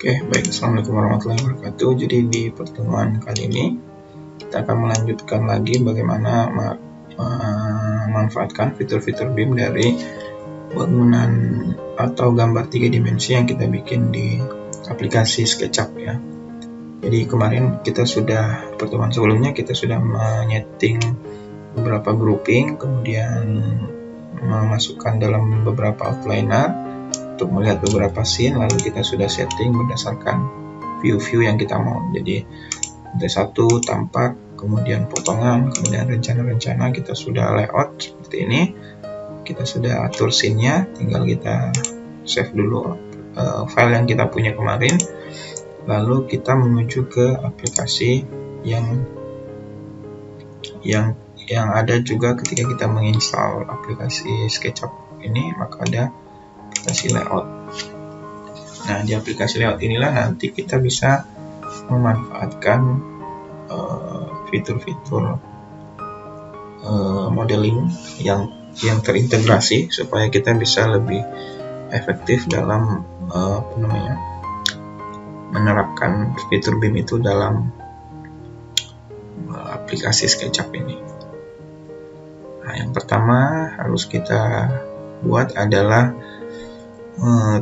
Oke, baik. Assalamualaikum warahmatullahi wabarakatuh. Jadi di pertemuan kali ini kita akan melanjutkan lagi bagaimana memanfaatkan fitur-fitur BIM dari bangunan atau gambar 3 dimensi yang kita bikin di aplikasi SketchUp ya. Jadi kemarin pertemuan sebelumnya kita sudah menyeting beberapa grouping, kemudian memasukkan dalam beberapa outliner untuk melihat beberapa scene, lalu kita sudah setting berdasarkan view-view yang kita mau. Jadi ada satu tampak, kemudian potongan, kemudian rencana-rencana, kita sudah layout seperti ini, kita sudah atur scene-nya, tinggal kita save dulu file yang kita punya kemarin, lalu kita menuju ke aplikasi yang ada juga ketika kita menginstal aplikasi SketchUp ini, maka ada aplikasi layout. Nah, di aplikasi layout inilah nanti kita bisa memanfaatkan fitur-fitur modeling yang terintegrasi supaya kita bisa lebih efektif dalam menerapkan fitur BIM itu dalam aplikasi SketchUp ini. Nah, yang pertama harus kita buat adalah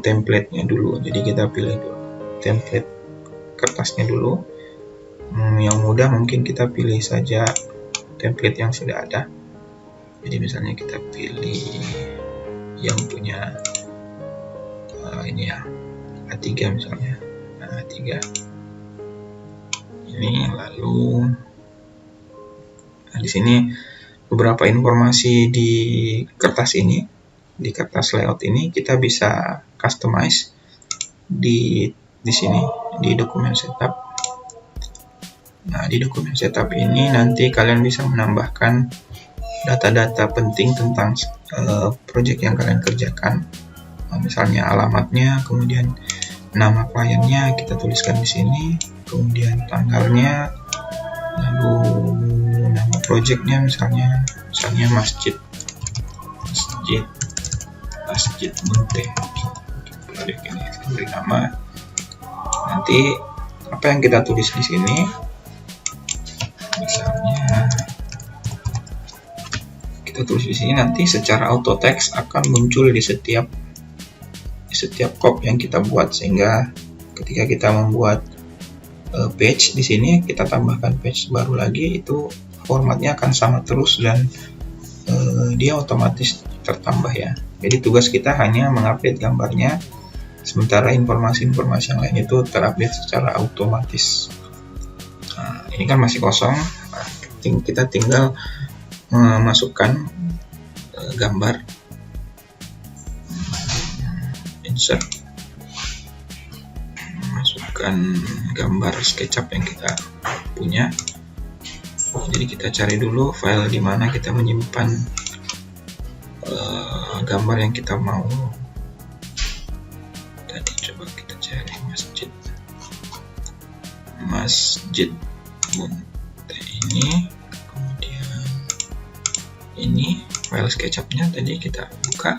template-nya dulu. Jadi kita pilih dulu template kertasnya dulu. Yang mudah mungkin kita pilih saja template yang sudah ada. Jadi misalnya kita pilih yang punya ini ya, A3 misalnya. Nah, A3 ini, lalu di sini beberapa informasi di kertas ini. Di kertas layout ini kita bisa customize di sini di dokumen setup. Nah, di dokumen setup ini nanti kalian bisa menambahkan data-data penting tentang project yang kalian kerjakan. Misalnya alamatnya, kemudian nama kliennya kita tuliskan di sini, kemudian tanggalnya, lalu nama projectnya misalnya masjid Munte. Proyek ini saya beri nama. Nanti apa yang kita tulis di sini, misalnya kita tulis di sini, nanti secara auto text akan muncul di setiap cop yang kita buat, sehingga ketika kita membuat page di sini kita tambahkan page baru lagi, itu formatnya akan sama terus dan dia otomatis tertambah ya. Jadi tugas kita hanya mengupdate gambarnya, sementara informasi-informasi yang lain itu terupdate secara otomatis. Nah, ini kan masih kosong, kita tinggal memasukkan gambar, insert, masukkan gambar SketchUp yang kita punya. Jadi kita cari dulu file di mana kita menyimpan gambar yang kita mau. Tadi coba kita cari masjid Munte ini, kemudian ini file SketchUp-nya tadi kita buka.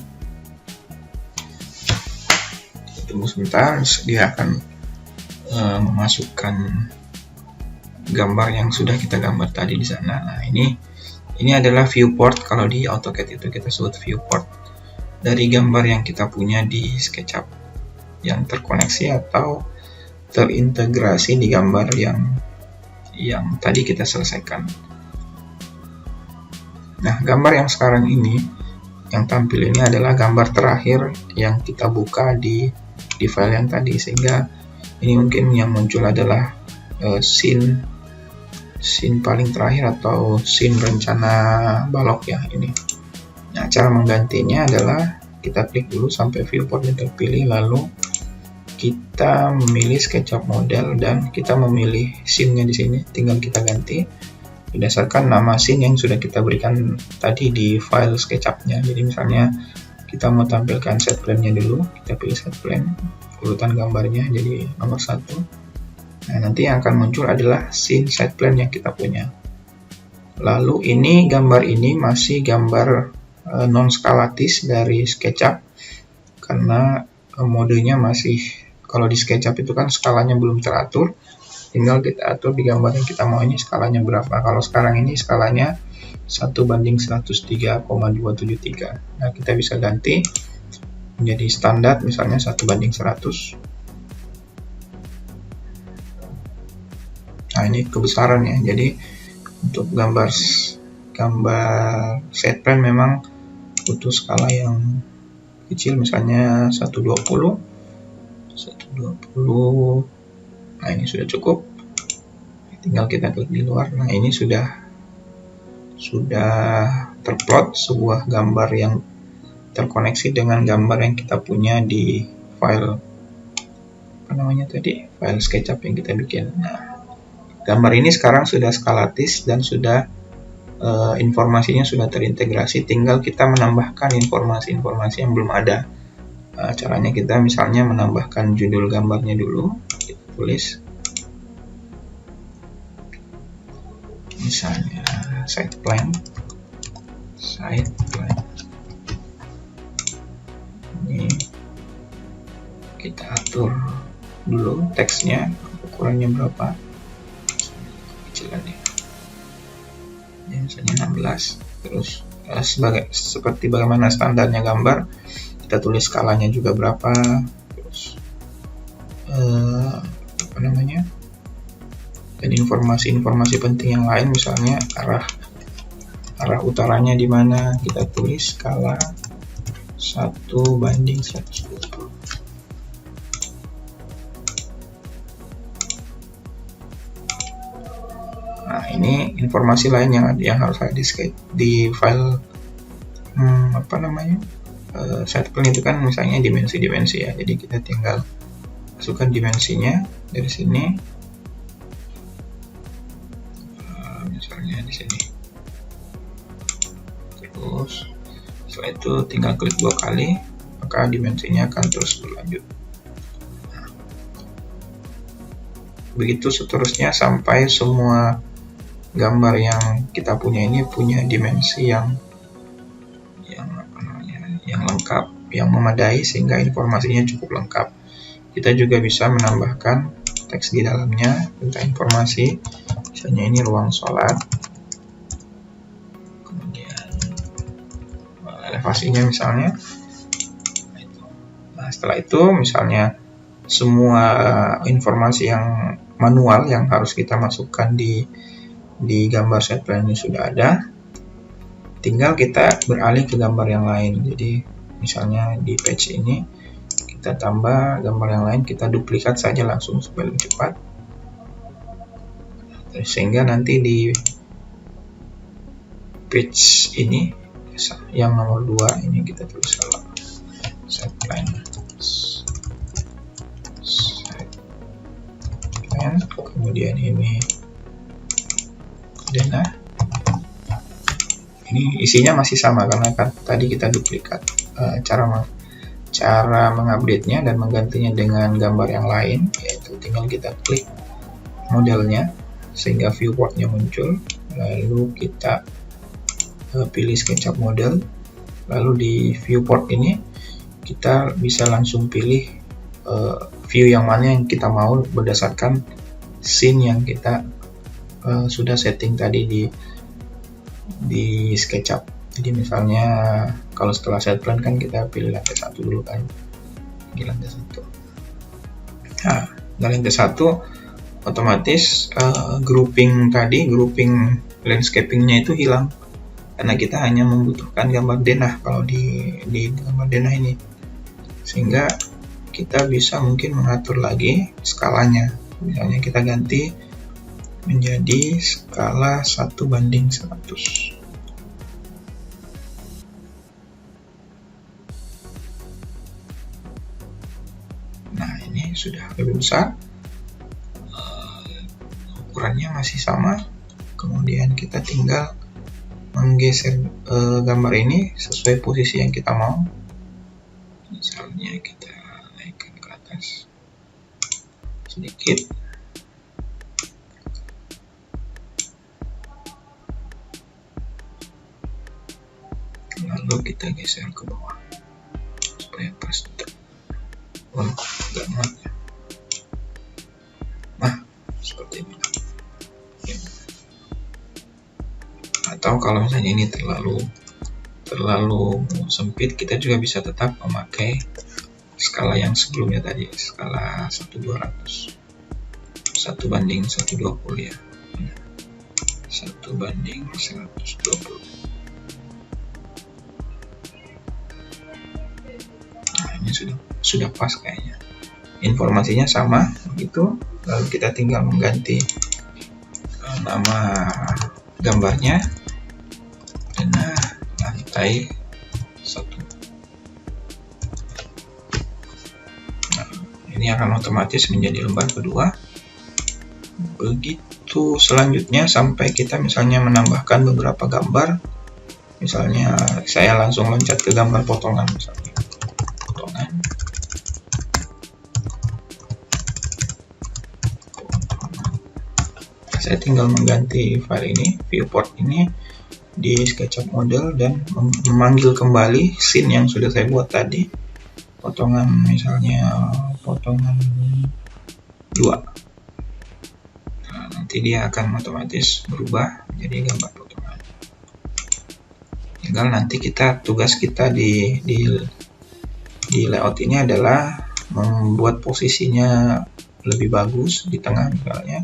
Tunggu sebentar, dia akan memasukkan gambar yang sudah kita gambar tadi di sana. Nah, ini adalah viewport. Kalau di AutoCAD itu kita sebut viewport dari gambar yang kita punya di SketchUp yang terkoneksi atau terintegrasi di gambar yang tadi kita selesaikan. Nah, gambar yang sekarang ini yang tampil ini adalah gambar terakhir yang kita buka di file yang tadi, sehingga ini mungkin yang muncul adalah scene paling terakhir atau scene rencana balok ya ini. Nah, cara menggantinya adalah kita klik dulu sampai viewportnya terpilih, lalu kita memilih SketchUp model dan kita memilih scene-nya di sini. Tinggal kita ganti berdasarkan nama scene yang sudah kita berikan tadi di file SketchUp-nya. Jadi misalnya kita mau tampilkan set plan-nya dulu, kita pilih set plan, urutan gambarnya jadi nomor 1. Nah, nanti yang akan muncul adalah scene set plan yang kita punya. Lalu ini gambar ini masih gambar non skalatis dari SketchUp karena modenya masih kalau di SketchUp itu kan skalanya belum teratur, tinggal kita atur di gambar yang kita mau ini skalanya berapa. Kalau sekarang ini skalanya 1:103,273. Nah, kita bisa ganti menjadi standar, misalnya 1:100. Nah, ini kebesarannya. Jadi untuk gambar set plan memang butuh skala yang kecil, misalnya 120. Nah, ini sudah cukup. Tinggal kita klik di luar. Nah, ini sudah terplot sebuah gambar yang terkoneksi dengan gambar yang kita punya di file file SketchUp yang kita bikin. Nah, gambar ini sekarang sudah skalatis dan sudah informasinya sudah terintegrasi, tinggal kita menambahkan informasi-informasi yang belum ada. Caranya kita misalnya menambahkan judul gambarnya dulu, kita tulis misalnya side plan. Ini kita atur dulu teksnya, ukurannya berapa, kecilannya ya, misalnya 16. Terus seperti bagaimana standarnya gambar, kita tulis skalanya juga berapa, terus dan informasi-informasi penting yang lain, misalnya arah utaranya di mana, kita tulis skala 1:120. Nah, ini informasi lain yang harus ada di file set plan itu kan, misalnya dimensi-dimensi ya. Jadi kita tinggal masukkan dimensinya dari sini, misalnya di sini. Terus setelah itu tinggal klik 2 kali, maka dimensinya akan terus berlanjut. Begitu seterusnya sampai semua gambar yang kita punya ini punya dimensi yang lengkap, yang memadai, sehingga informasinya cukup lengkap. Kita juga bisa menambahkan teks di dalamnya tentang informasi, misalnya ini ruang sholat, kemudian elevasinya misalnya. Nah, setelah itu misalnya semua informasi yang manual yang harus kita masukkan di gambar set plan ini sudah ada, tinggal kita beralih ke gambar yang lain. Jadi misalnya di page ini kita tambah gambar yang lain, kita duplikat saja langsung supaya lebih cepat, sehingga nanti di page ini yang nomor 2 ini kita tulis salah, set plan, kemudian ini denah. Ini isinya masih sama karena kan tadi kita duplikat. Cara mengupdate-nya dan menggantinya dengan gambar yang lain, yaitu tinggal kita klik modelnya sehingga viewportnya muncul, lalu kita pilih SketchUp model, lalu di viewport ini kita bisa langsung pilih view yang mana yang kita mau berdasarkan scene yang kita sudah setting tadi di SketchUp. Jadi misalnya kalau setelah set plan kan kita pilih lantai 1 dulu kan, di lantai 1. Nah, dari lantai 1 otomatis grouping landscapingnya itu hilang, karena kita hanya membutuhkan gambar denah kalau di gambar denah ini, sehingga kita bisa mungkin mengatur lagi skalanya. Misalnya kita ganti menjadi skala 1:100. Nah, ini sudah lebih besar, ukurannya masih sama. Kemudian kita tinggal menggeser gambar ini sesuai posisi yang kita mau. Misalnya kita naikkan ke atas sedikit, lalu kita geser ke bawah supaya pas. Enggak muat. seperti ini. Atau kalau misalnya ini terlalu sempit, kita juga bisa tetap memakai skala yang sebelumnya tadi, skala 1/200, 1/120 ya, 1/120. Nah, ini sudah pas kayaknya, informasinya sama begitu. Lalu kita tinggal mengganti nama gambarnya dengan lantai 1. Nah, ini akan otomatis menjadi lembar kedua. Begitu selanjutnya sampai kita misalnya menambahkan beberapa gambar. Misalnya saya langsung loncat ke gambar potongan, misalnya potongan. Saya tinggal mengganti file ini, viewport ini, di SketchUp model dan memanggil kembali scene yang sudah saya buat tadi, potongan, misalnya potongan 2. Nah, nanti dia akan otomatis berubah menjadi gambar potongan. Tinggal nanti tugas kita di layout ini adalah membuat posisinya lebih bagus di tengah misalnya.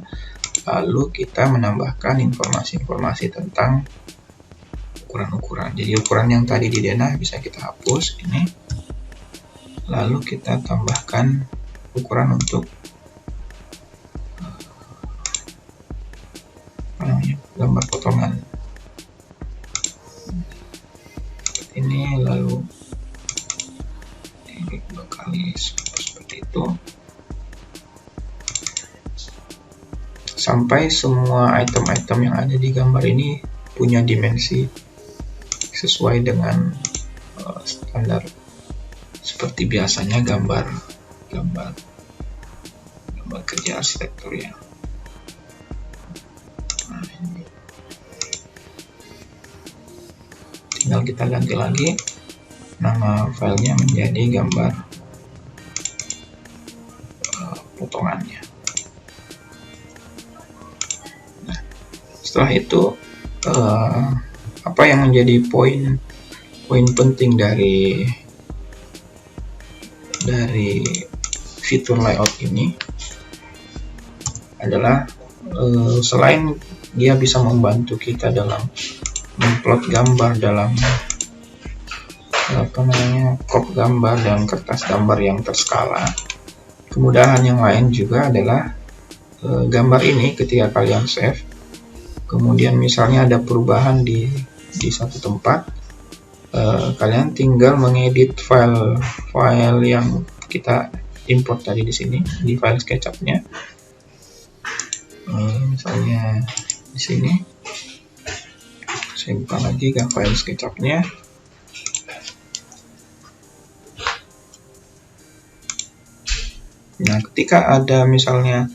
Lalu kita menambahkan informasi-informasi tentang ukuran-ukuran. Jadi ukuran yang tadi di denah bisa kita hapus ini. Lalu kita tambahkan ukuran untuk gambar potongan. Seperti ini, lalu ini 2 kali seperti itu. Sampai semua item-item yang ada di gambar ini punya dimensi sesuai dengan standar seperti biasanya gambar kerja arsitektur ya. Nah, tinggal kita ganti lagi nama filenya menjadi gambar potongannya. Setelah itu apa yang menjadi poin penting dari fitur layout ini adalah selain dia bisa membantu kita dalam memplot gambar dalam crop gambar dan kertas gambar yang terskala, kemudahan yang lain juga adalah gambar ini ketika kalian save, kemudian misalnya ada perubahan di satu tempat, kalian tinggal mengedit file yang kita import tadi di sini di file SketchUp-nya. Misalnya di sini saya buka lagi ke file SketchUp-nya. Nah, ketika ada misalnya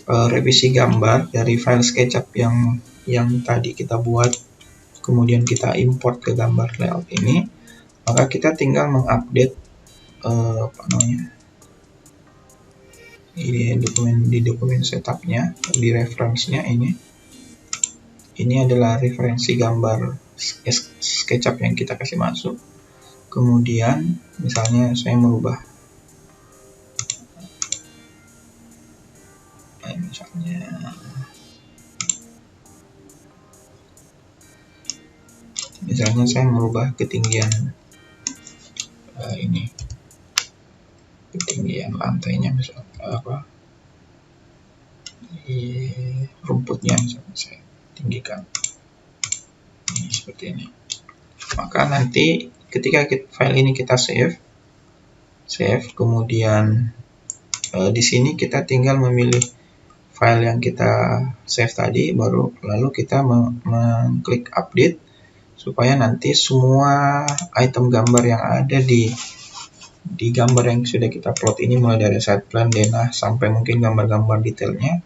revisi gambar dari file SketchUp yang tadi kita buat, kemudian kita import ke gambar layout ini, maka kita tinggal mengupdate di dokumen setupnya, di reference-nya ini adalah referensi gambar SketchUp yang kita kasih masuk. Kemudian misalnya saya merubah misalnya saya merubah ketinggian ketinggian lantainya, misalnya rumputnya misalnya saya tinggikan seperti ini. Maka nanti ketika file ini kita save, kemudian di sini kita tinggal memilih file yang kita save tadi, lalu kita mengklik update supaya nanti semua item gambar yang ada di gambar yang sudah kita plot ini, mulai dari side plan, denah, sampai mungkin gambar-gambar detailnya,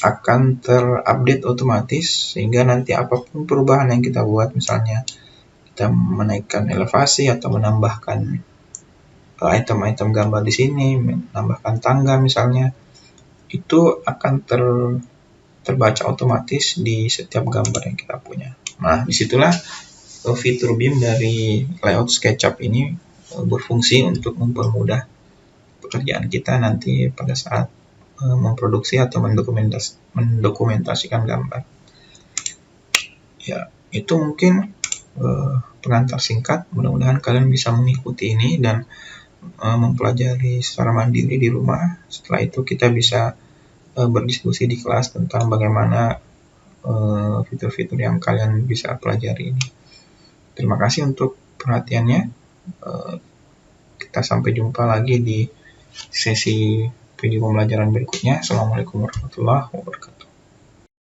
akan terupdate otomatis, sehingga nanti apapun perubahan yang kita buat, misalnya kita menaikkan elevasi atau menambahkan item-item gambar di sini, menambahkan tangga misalnya, itu akan terbaca otomatis di setiap gambar yang kita punya. Nah, disitulah fitur BIM dari layout SketchUp ini berfungsi untuk mempermudah pekerjaan kita nanti pada saat memproduksi atau mendokumentasikan gambar. Ya, itu mungkin pengantar singkat. Mudah-mudahan kalian bisa mengikuti ini dan mempelajari secara mandiri di rumah. Setelah itu kita bisa berdiskusi di kelas tentang bagaimana fitur-fitur yang kalian bisa pelajari ini. Terima kasih untuk perhatiannya. Kita sampai jumpa lagi di sesi video pembelajaran berikutnya. Assalamualaikum warahmatullahi wabarakatuh.